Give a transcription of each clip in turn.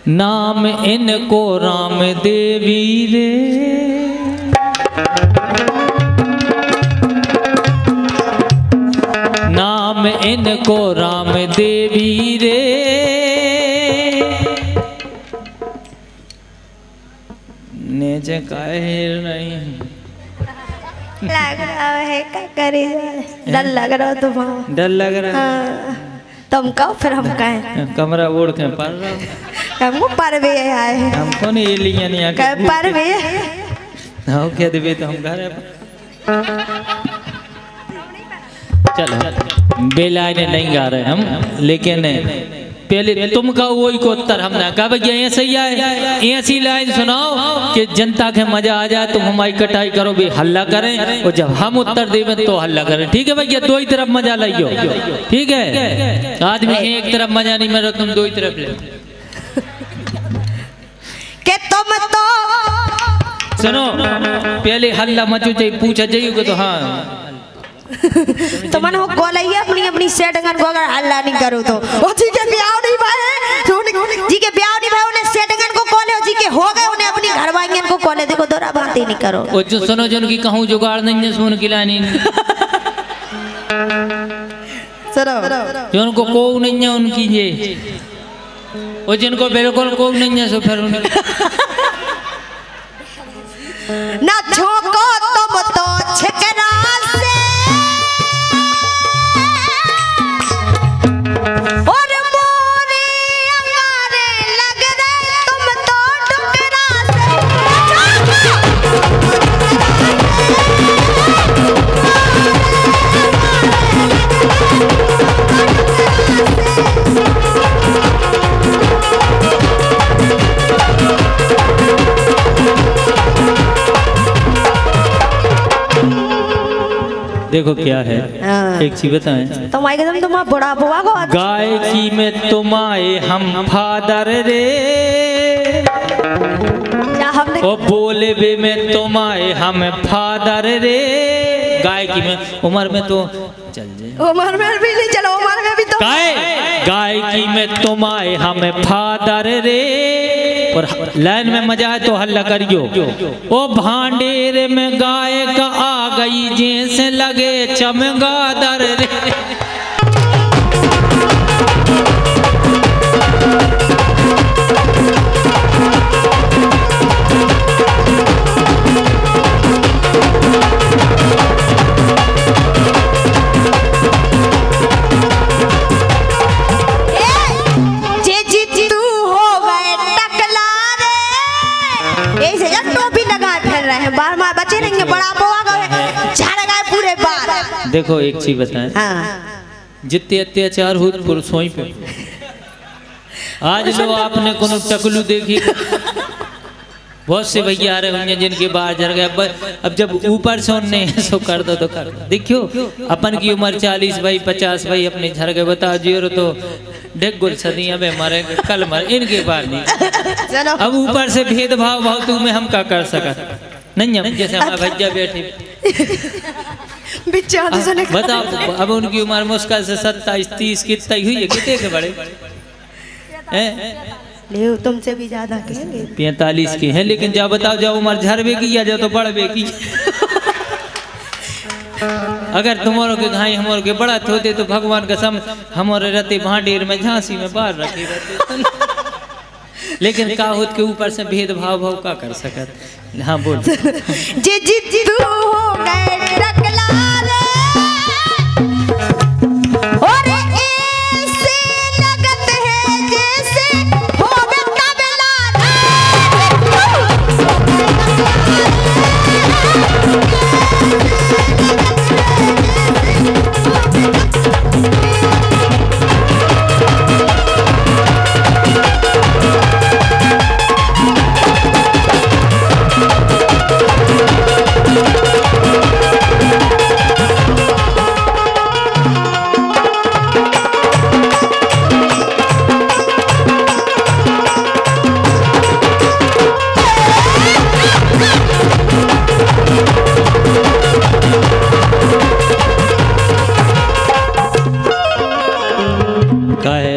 नाम इनको राम देवी रे, नाम इनको राम देवी रे, नेचे काहे नहीं लग रहा है क्या करे, डर लग रहा हो तुम, डर लग रहा है। तुम कहो फिर हम कहें, कमरा ओढ़ के पढ़ रहा हूँ, हमको परवे आए हैं, हमको नहीं ये लिया नहीं आके परवे हाँ कह देवे तो हम घर चलो बेलाने नहीं गा रहे हम, लेकिन पहले तुम का वही को उत्तर हमने कहा भैया ये सही है, ऐसी लाइन सुनाओ कि जनता के मजा आ जाए, तुम हमारी कटाई करो भी हल्ला करें, और जब हम उत्तर देवें तो हल्ला करें। ठीक है भैया, दो ही तरफ मजा लाइयो, ठीक है। आदमी एक तरफ मजा नहीं मेरा, तुम दो ही तरफ ले के तुम तो सुनो, पहले हल्ला मचो चाहिए, पूछा चाहिए तो हाँ तो मन हो गोलैया अपनी अपनी सेटिंगन को अगर हल्ला नहीं करो तो ओ जी के ब्याह नहीं भाई, जी के ब्याह नहीं भाई, उन्हें सेटिंगन को कॉले, जी के हो गए उन्हें अपनी घरवालियन को कॉले, देखो दोरा बात ही नहीं करो। वो जो सुनो जो उनकी कहूँ जुगाड़ नहीं है, सुन की लानी सुनो जो उनको को नहीं है उनकी ये, वो जिनको बिल्कुल को नहीं है सो फिर ना झोंको तुम तो छिकरा से, और मोरे अंगारे लग रहे तुम तो डुकरा से, देखो क्या है, एक चीज बताएं, तुम आएगा तुम बड़ा बुआ को गायकी में तुम आए हम फादर रे, ओ बोले बे में तुम आए हम फादर रे, गायकी में उम्र में तो चल जाए, उम्र में भी नहीं चलो, उम्र में भी तो गायकी में तुम आए हम फादर रे, और लाइन में मजा है तो हल्ला करियो, ओ भांडेर में गाय का आ गई जैसे लगे चमगादर रे, बचे रहेंगे, बड़ा पूरे बार। देखो एक चीज बताएं, जितने अत्याचार हो पुरुषों पे, आज लो आपने कोनो टकलू देखी, बहुत से भैया आ रहे होंगे जिनके बाहर जर गए, अब जब ऊपर से उनने सो कर दो तो कर दो, देखियो अपन की उम्र 40 भाई 50 भाई अपने झर गए, बता जियो तो डेग गुल सदियां में मारे कल मारे, इनके बाहर नहीं, अब ऊपर से भेदभाव भाव तू में हम क्या कर सका नहीं, हम जैसे हमारे भैया बैठे बताओ, अब उनकी उम्र मुश्किल से 27-30 कितना हुई है, कितने के बड़े ले तुमसे भी ज्यादा के 45 के हैं, लेकिन जाओ बताओ जाओ उम्र झरबे की या जाओ तो बढ़बे की, अगर तुम्हारों के घाई हमारे के बड़ा होते तो भगवान का सम हमारे रहते भांडेर में झांसी में बाहर रखे रहते, लेकिन काहुत के ऊपर से भेदभाव भाव का कर सकत। हाँ बोल जी जी तू हो गए टकला रे, और ऐसे लगत है जैसे हो गए तबला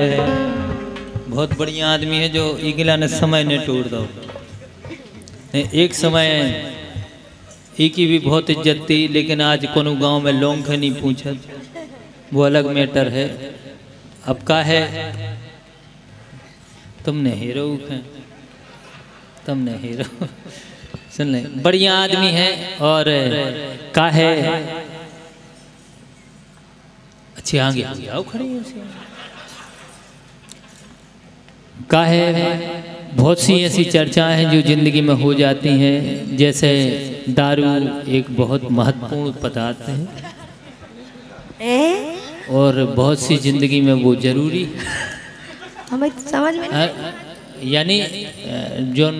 बहुत बढ़िया आदमी है जो इगला ने समय ने तोड़ दो। एक समय एक की भी बहुत इज्जत थी, लेकिन आज कोनो गांव में लोग के नहीं पूछत, वो अलग मैटर है। अब का है, तुमने हीरो है, तुमने हीरो सुन ले, बढ़िया आदमी है। और का है अच्छी आगे आओ खड़ी का है। बहुत सी ऐसी चर्चाएं हैं जो जिंदगी में हो जाती हैं, जैसे दारू एक बहुत महत्वपूर्ण पदार्थ है और बहुत सी जिंदगी में वो जरूरी हमें समझ में यानी जो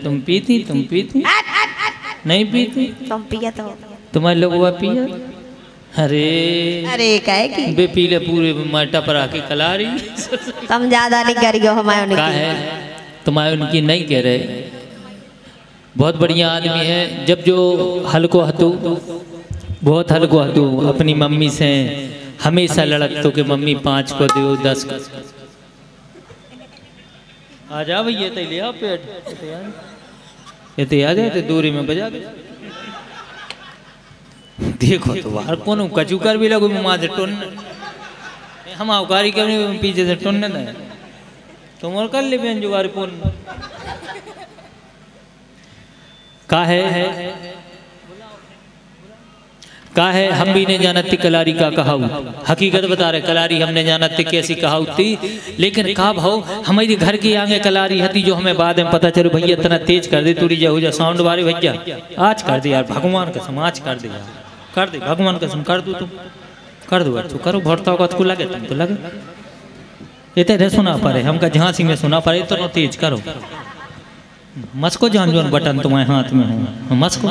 तुम पीती नहीं पीती, तुम पिया तो तुम्हारे लोग पिया। अरे कहे कि बे पीले पूरे माटा पर आके कला रही। तुम ज्यादा नहीं करियो हमारे का है, तुम्हारे उनकी नहीं कह रहे। बहुत बढ़िया आदमी है। जब जो हल्को हतू, बहुत हल्को हतू, अपनी मम्मी से हमेशा लड़क तो कि मम्मी 5 को दो 10 को। आ जा भैया तो ले आओ पेट, ये आ जाए तो दूरी में बजा दे। देखो तो बाहर कौन कचू कर भी लगो माँ से टोन, हम आवकारी करने पीछे से टोन न तुम और कर ले बेन जुगार पोन का है। हम भी नहीं जानते कलारी का कहाऊ, हकीकत बता रहे कलारी हमने जानते कैसी कहाऊ थी, लेकिन का भाव हमारे घर के आगे कलारी हती जो हमें बाद में पता चलो भैया इतना तेज कर दे तूरी जा हो जा साउंड वाले भैया आज कर दे यार, भगवान कसम आज कर दे यार, कर दे भगवान कसम कर दो तुम कर दो तू करो भरता होगा तो लगे तुम तो लगे ये तो सुना पड़े हमका झांसी में सुना पड़े तो तेज करो मस्को जान जोन बटन तुम्हारे हाथ में हो मस्को।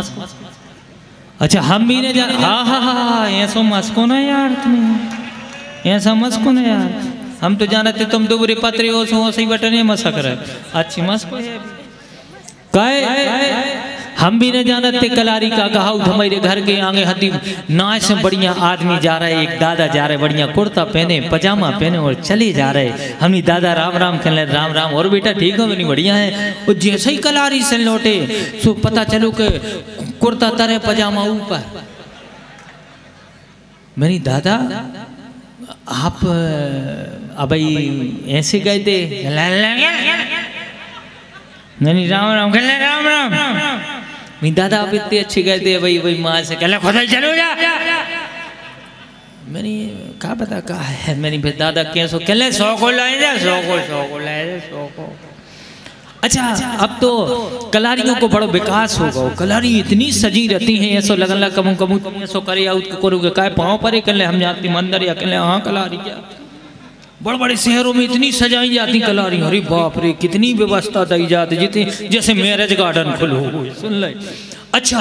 अच्छा हम भी नहीं जान हाँ ऐसा मस्को ना यार तुम्हें ऐसा मस्को ना यार, हम तो जानते तुम दुबरे पत्रे हो सही बटन मस्क रहे अच्छी मस्को है। हम भी नहीं जानते कलारी का कहाऊ हमारे घर के आगे हती नाच से बढ़िया आदमी जा रहा है, एक दादा जा रहे बढ़िया कुर्ता पहने पजामा पहने और चले जा रहे। हमनी दादा राम राम कहने राम राम और बेटा ठीक हो नहीं बढ़िया है। और जैसे ही कलारी से लौटे सो पता चलो कि कुर्ता तरह पजामा ऊपर। मेरी दादा आप अब ऐसे गए थे नहीं राम राम कहने राम राम मेरी दादा आप इतने अच्छे गए थे भाई माँ से कहला खुदा चलो जा मैंने कहा पता कहा है मेरी फिर दादा कैसो कहले 100 को लाए जा 100 को लाए जा 100 को। अच्छा अब तो कलारियों को बड़ा विकास होगा, कलारी इतनी सजी रहती हैं ऐसा लगन कमू कमू ऐसो करे आउट करोगे काय पाँव पर कहले हम जाती मंदिर या कहले हाँ कलारी क्या बड़े बड़े शहरों में इतनी सजाई जाती कलारी, अरे बाप रे कितनी व्यवस्था दी जाती जितनी जैसे मैरिज गार्डन खुलो सुन ले। अच्छा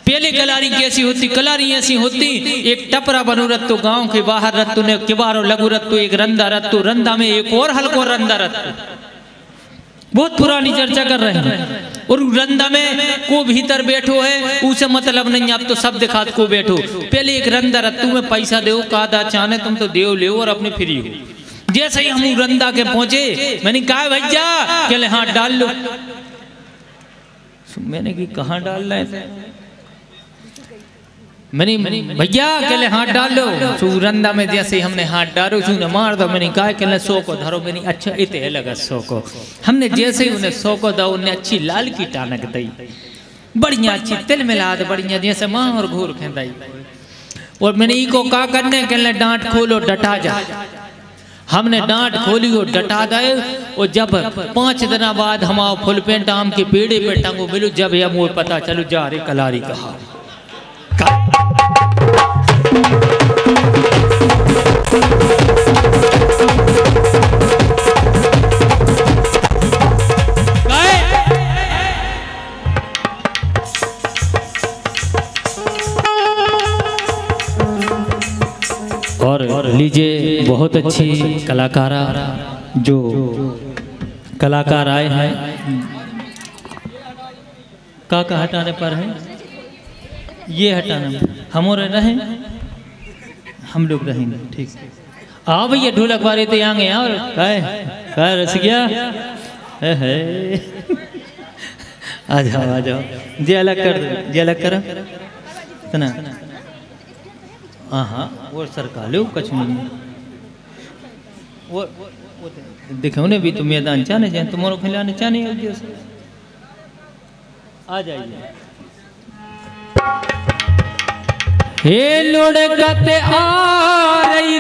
पहले कलारी कैसी होती, कलारी ऐसी होती एक टपरा बनू रत्तो गांव के बाहर रत्तो ने किबारो लगू रत्तो एक रंदा रत्तो रंदा में एक और हल्को रंदा रत्तो, बहुत पुरानी चर्चा कर रहे हैं। और रंदा में को भीतर बैठो है उसे मतलब नहीं आप तो सब दिखात को बैठो। पहले एक रंदा रत्तू में पैसा दो कादा चाहे तुम तो देव ले और अपने फ्री हो। जैसे ही हम रंदा के पहुंचे मैंने कहा भैया कहले हाथ डाल लो, मैंने कि कहाँ डाल रहे मैंने भैया कहले हाथ डाल लो। रंदा में जैसे हमने हाथ डालो ने मार दो, मैंने कहा कहले 100 को धरो, मैंने अच्छा इतने लगा 100 को। हमने जैसे ही उन्हें 100 को दो उन्हें अच्छी लाल की टानक दी बढ़िया अच्छी तिल मिला दे बढ़िया जैसे माँ और घूर खेदाई। और मैंने इको का करने कहले डांट खोलो डटा जा, हमने डांट खोली और डटा गए। और जब 5 दिन बाद हम फुल पेंट आम के पेड़े पे टंगो मिलो जब हम वो पता चलो जा रे कलारी कहा और लीजिए बहुत अच्छी कलाकारा जो कलाकार आए हैं का हटाने पर है ये हटाना हम और रहें हम लोग रहेंगे ठीक। हाँ भैया ढोलक वाले तो यहाँ गए और काय रस गया आ जाओ जे अलग कर दो जे अलग करो इतना हाँ वो सरका लो कछ नहीं वो देखो उन्हें भी तुम मैदान चाहने जाए तुम्हारे खिलाने चाहने आ जाइए हे लुढ़कते आ रही